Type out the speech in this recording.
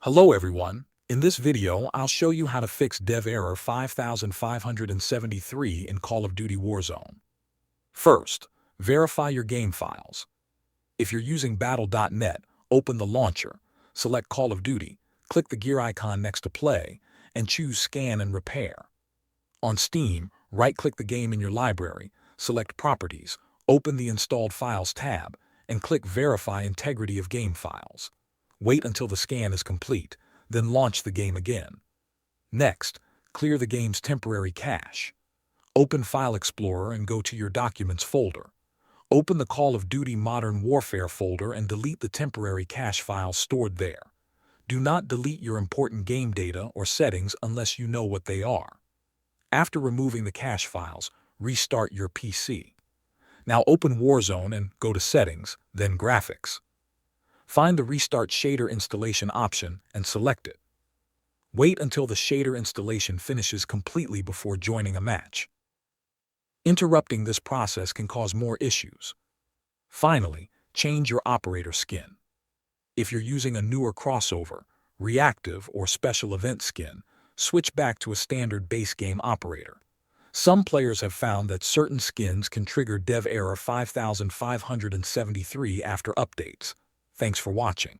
Hello everyone. In this video, I'll show you how to fix dev error 5573 in Call of Duty Warzone. First, verify your game files. If you're using battle.net, open the launcher, select Call of Duty, click the gear icon next to play, and choose Scan and Repair. On Steam, right-click the game in your library, select Properties, open the Installed Files tab, and click Verify Integrity of Game Files. Wait until the scan is complete, then launch the game again. Next, clear the game's temporary cache. Open File Explorer and go to your Documents folder. Open the Call of Duty Modern Warfare folder and delete the temporary cache files stored there. Do not delete your important game data or settings unless you know what they are. After removing the cache files, restart your PC. Now open Warzone and go to Settings, then Graphics. Find the Restart Shader Installation option and select it. Wait until the shader installation finishes completely before joining a match. Interrupting this process can cause more issues. Finally, change your operator skin. If you're using a newer crossover, reactive, or special event skin, switch back to a standard base game operator. Some players have found that certain skins can trigger dev error 5573 after updates. Thanks for watching.